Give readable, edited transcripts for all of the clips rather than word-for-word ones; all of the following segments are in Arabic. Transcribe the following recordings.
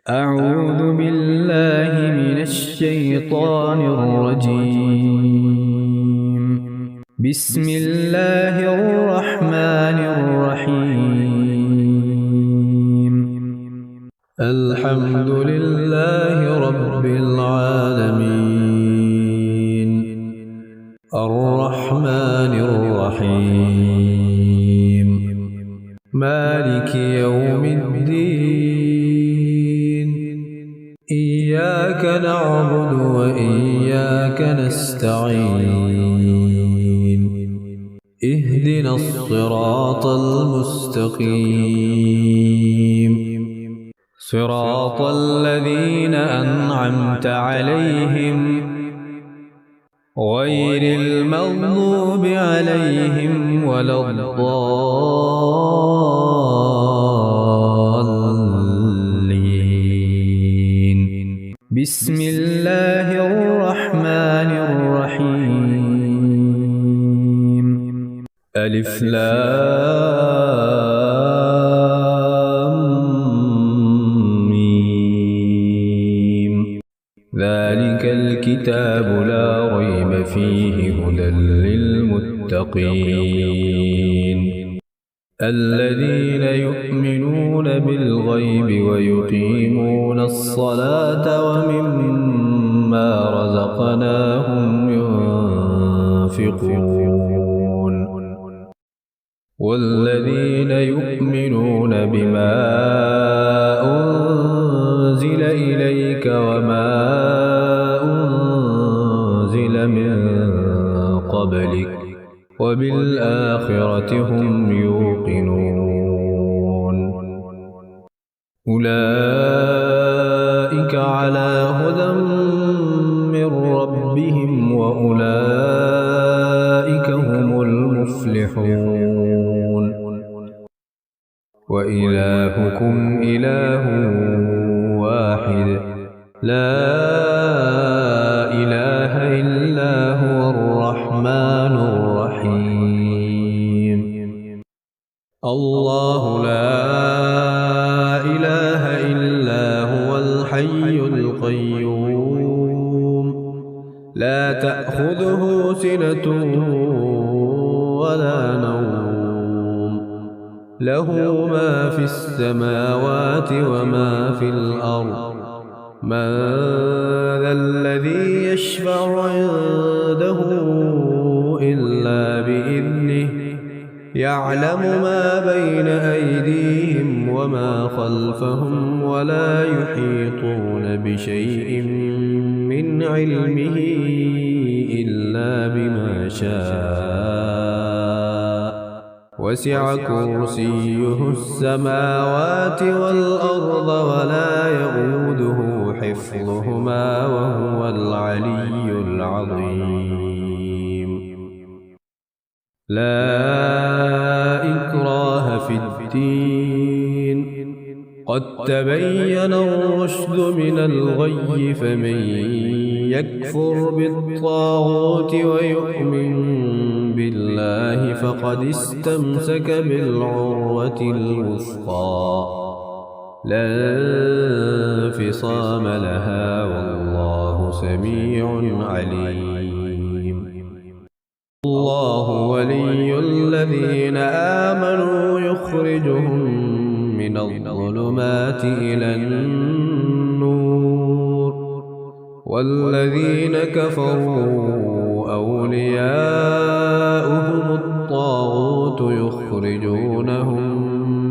أعوذ بالله من الشيطان الرجيم. بسم الله الرحمن الرحيم. الحمد لله رب العالمين، الرحمن الرحيم، مالك يوم الدين. إياك نعبد وإياك نستعين. اهدنا الصراط المستقيم، صراط الذين أنعمت عليهم غير المغضوب عليهم ولا الضالين. بسم الله الرحمن الرحيم. ألف لام ميم. ذلك الكتاب لا ريب فيه هدى للمتقين، الذين يؤمنون بالغيب ويقيمون الصلاة ومما رزقناهم ينفقون، والذين يؤمنون بما أنزل إليك وما أنزل من قبلك وبالآخرة هم يوقنون. أولئك على هدى من ربهم وأولئك هم المفلحون. وإلهكم إله واحد، لا إله إلا هو الرحمن الرحيم. الله لا إله إلا هو الحي القيوم، لا تأخذه سنة ولا نوم، له ما في السماوات وما في الأرض. من ذا الذي يشفع عنده إلا بإذنه، يعلم ما بين أيديهم وما خلفهم ولا يحيطون بشيء من علمه إلا بما شاء. وسع كرسيه السماوات والأرض ولا يئوده حفظهما وهو العلي العظيم. لا إكراه في الدين، قد تبين الرشد من الغي، فمن يكفر بالطاغوت ويؤمن بالله فقد استمسك بالعروة الوثقى، لا انفصام لها، والله سميع عليم. الله ولي الذين آمنوا يخرجهم من الظلمات إلى النور، والذين كفروا أولياؤهم الطاغوت يخرجونهم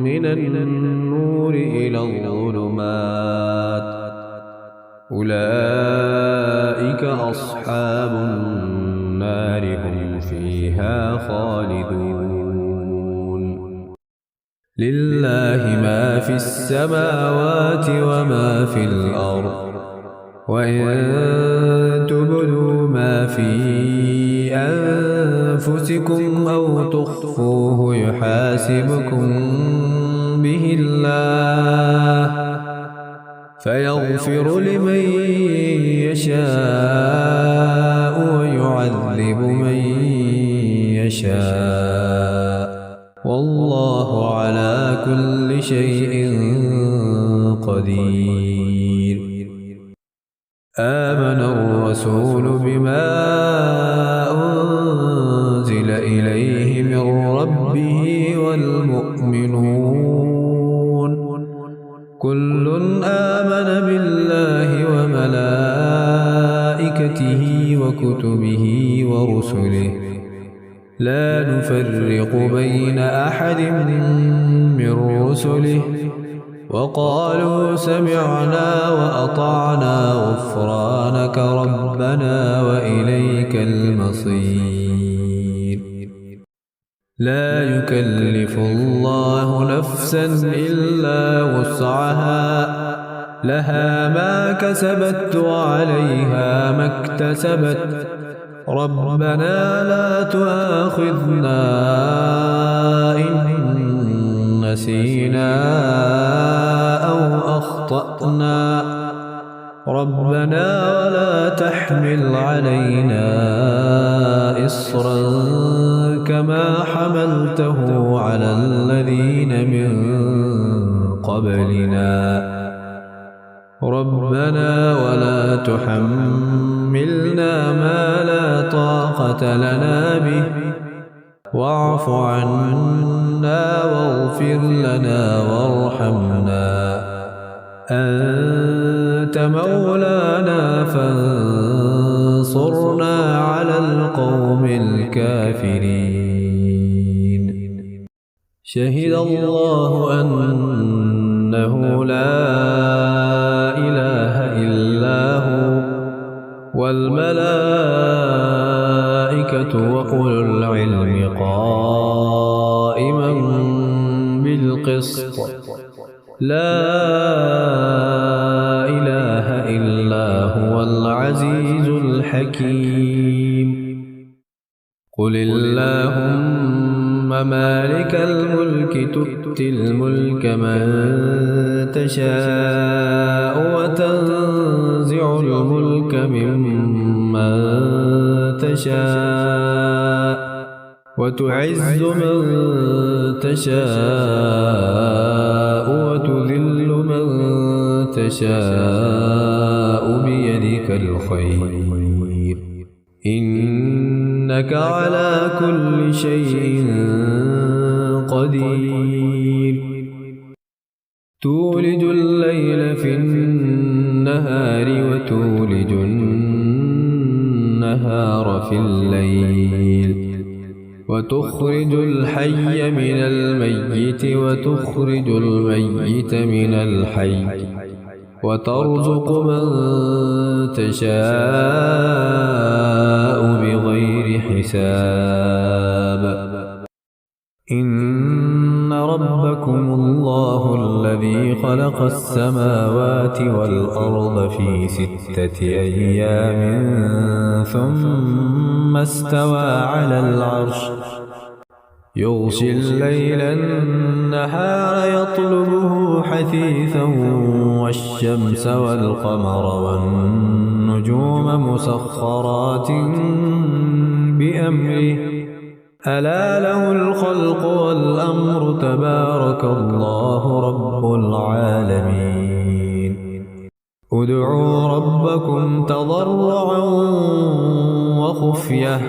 من النور إلى الظلمات، أولئك أصحاب النار هم فيها خالدون. لله ما في السماوات وما في الأرض، وإن تبدوا ما في أنفسكم أو تخفوه يحاسبكم به الله، فيغفر لمن يشاء ويعذب من يشاء، والله على كل شيء قدير. آمن الرسول بما أنزل إليه من ربه والمؤمنون كل آمن بالله وملائكته وكتبه ورسله لا نفرق بين أحد من رسله وقالوا سمعنا وأطعنا غفرانك ربنا وإليك المصير لا يكلف الله نفسا إلا وسعها لها ما كسبت وعليها ما اكتسبت ربنا لا تؤاخذنا إن نسينا أو أخطأنا ربنا ولا تحمل علينا إصرا كما حملته على الذين من قبلنا ربنا ولا تحملنا ما لا طاقة لنا به واعف عنا واغفر لنا وارحمنا أنت مولانا فانصرنا على القوم الكافرين شهد الله أنه لا إله إلا هو والملائكة وأولو العلم قائما بالقسط لا إله إلا هو العزيز الحكيم قل اللهم مالك الملك تؤتي الملك من تشاء وتنزع الملك ممن تشاء وتعز من تشاء وتذل من تشاء بيدك الخير إنك على كل شيء قدير تولج الليل في النهار وتولج النهار في الليل وتخرج الحي من الميت وتخرج الميت من الحي وترزق من تشاء بغير حساب إن ربكم الله الذي خلق السماوات والأرض في 6 أيام ثم استوى على العرش يغشي الليل النهار يطلبه حثيثا والشمس والقمر والنجوم مسخرات بأمره ألا له الخلق والأمر تبارك الله رب العالمين ادعوا ربكم تضرعا وخفية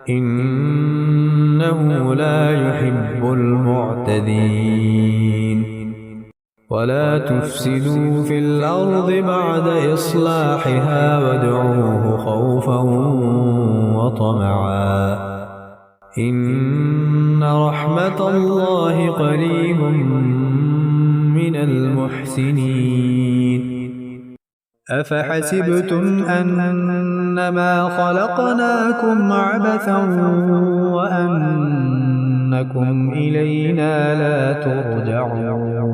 إنه لا يحب المعتدين ولا تفسدوا في الأرض بعد إصلاحها وادعوه خوفا وطمعا إن رحمة الله قريب من المحسنين أفحسبتم أنما خلقناكم عبثا وأنكم إلينا لا ترجعون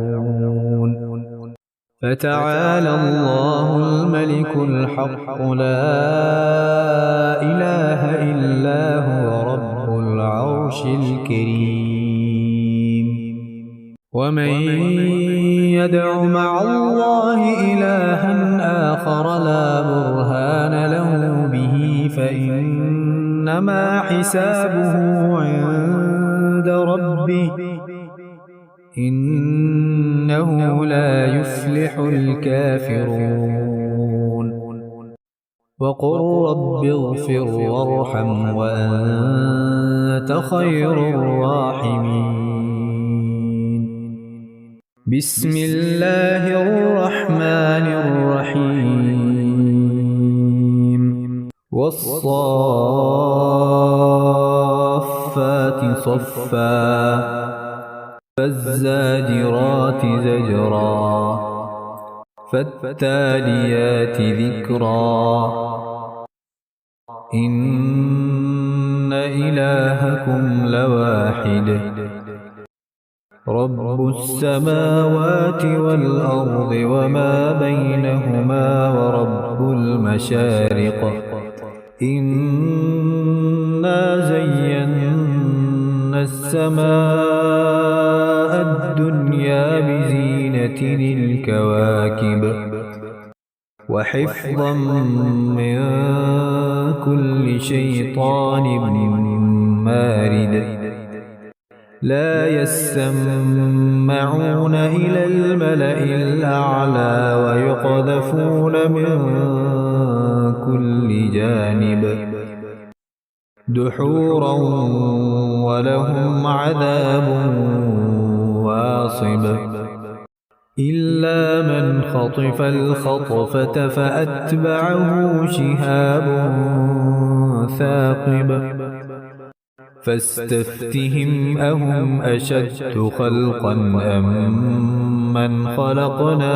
فتعالى الله الملك الحق لا إله إلا هو رب العرش الكريم ومن يدع مع الله إلها آخر لا برهان له به فإنما حسابه عند ربه إنه لا يفلح الكافرون وقل رب اغفر وارحم وأنت خير الراحمين. بسم الله الرحمن الرحيم. والصافات صفا فالزاجرات زجرا فالتاليات ذكرا إن إلهكم لواحد رب السماوات والأرض وما بينهما ورب المشارق إنا زينا السماء الدنيا بزينة الكواكب وحفظا من كل شيطان مارد لا يسمعون إلى الملأ الأعلى ويقذفون من كل جانب دحورا ولهم عذاب واصب إلا من خطف الخطفة فأتبعه شهاب ثاقب فاستفتهم أهم أشد خلقا أم من خلقنا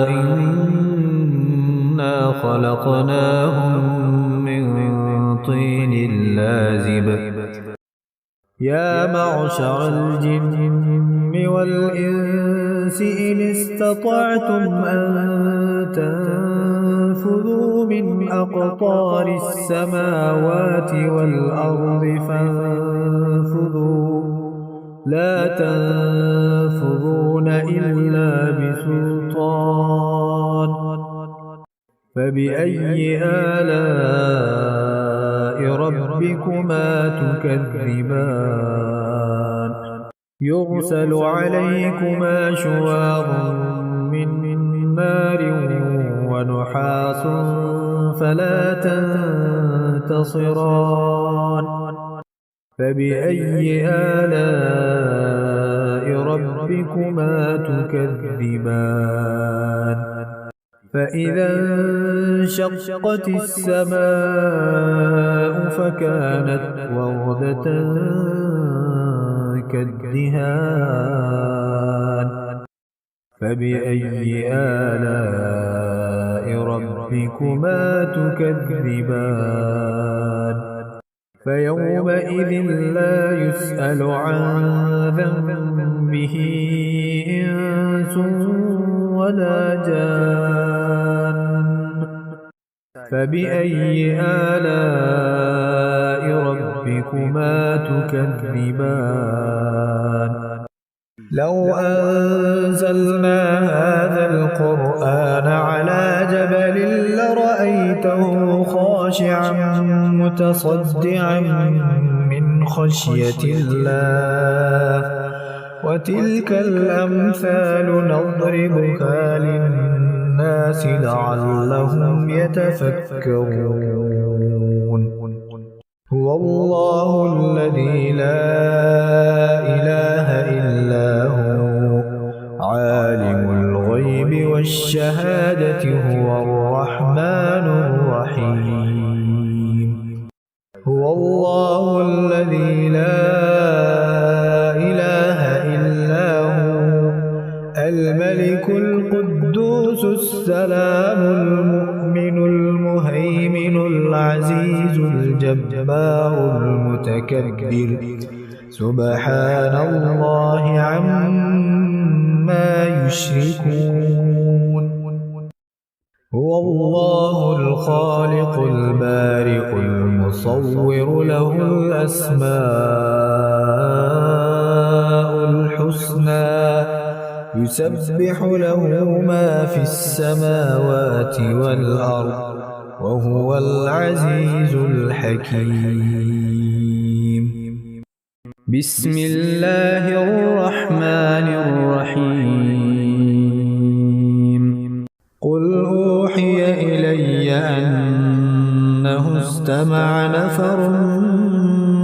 إنا خلقناهم من طين لازب يا معشر الجن والإنس إن استطعتم أن تنفذوا من أقطار السماوات والأرض فانفذوا لا تنفذون إلا بسلطان فبأي آلاء ربكما تكذبان يرسل عليكما شواظ من نار ونحاس فلا تنتصران فبأي آلاء ربكما تكذبان فإذا انشقت السماء فكانت وردة كالدهان فبأي آلاء ربكما تكذبان فيومئذ لا يسأل عن ذنبه إنس ولا جان فبأي آلاء ربكما تكذبان لو أنزلنا هذا القرآن على جبل لرأيته خاشعا متصدعا من خشية الله وتلك الأمثال نضربها للناس لعلهم يتفكرون هو الله الذي لا إله إلا هو عالم الغيب والشهادة هو الرحمن الرحيم هو الله الذي لا إله إلا هو الملك القدوس السلام المؤمن المهيمن العزيز الجبار المتكبر سبحان الله عما يشركون هو الله الخالق البارئ المصور له الأسماء الحسنى يسبح له ما في السماوات والأرض وهو العزيز الحكيم بسم الله الرحمن الرحيم قل أوحي إلي أن استمع نفر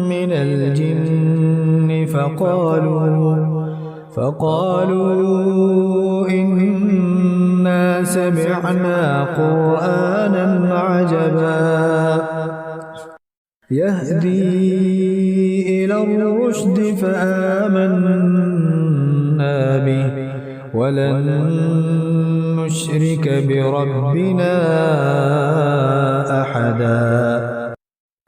من الجن فقالوا إنا سمعنا قرآنا عجبا يهدي إلى الرشد فآمنا به ولن نشرك بربنا أحدا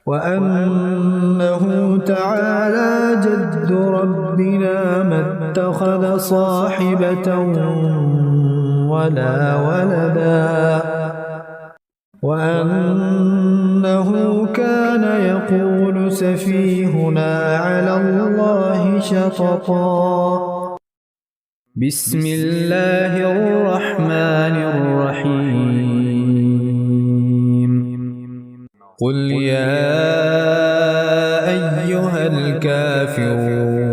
وأنه تعالى جد ربنا ما اتخذ صاحبة ولا ولدا وأنه كان يقول سفيهنا على الله شططا بسم الله الرحمن الرحيم قل يا أيها الكافرون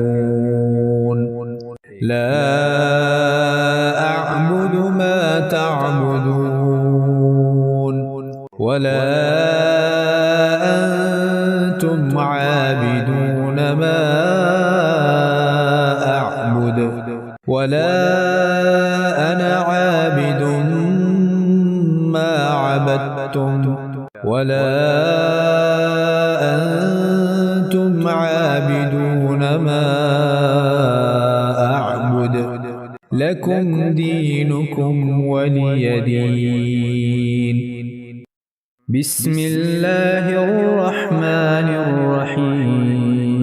لا أعبد ما تعبدون ولا أنتم عابدون ما أعبد ولا أنا عابد ما عبدتم ولا أنتم عابدون ما أعبد لكم دينكم ولي دين بسم الله الرحمن الرحيم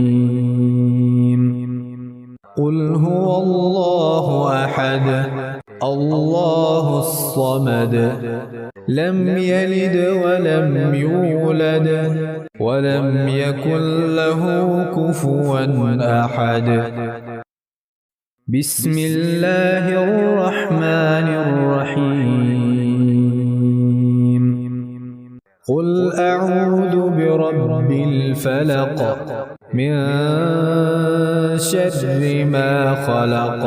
قل هو الله أحد الله الصمد لم يلد ولم يولد ولم يكن له كفوا أحد بسم الله الرحمن الرحيم قل أعوذ برب الفلق من شر ما خلق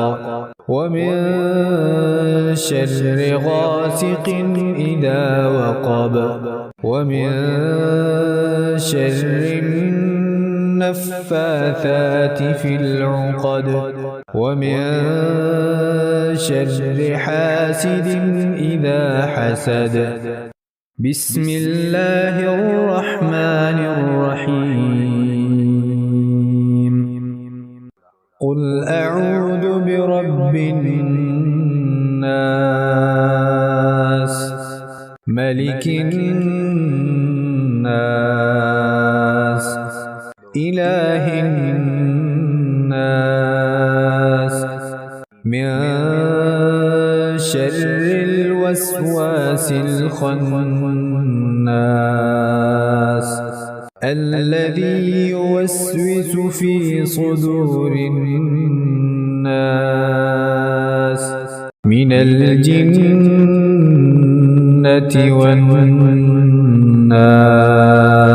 ومن شر غاسق إذا وقب ومن شر النفاثات في العقد ومن شر حاسد إذا حسد بسم الله الرحمن الرحيم قل أعوذ برب الناس ملك الناس إله الناس من شر الوسواس الخناس الذي يوسوس في صدور الناس من الجنة والناس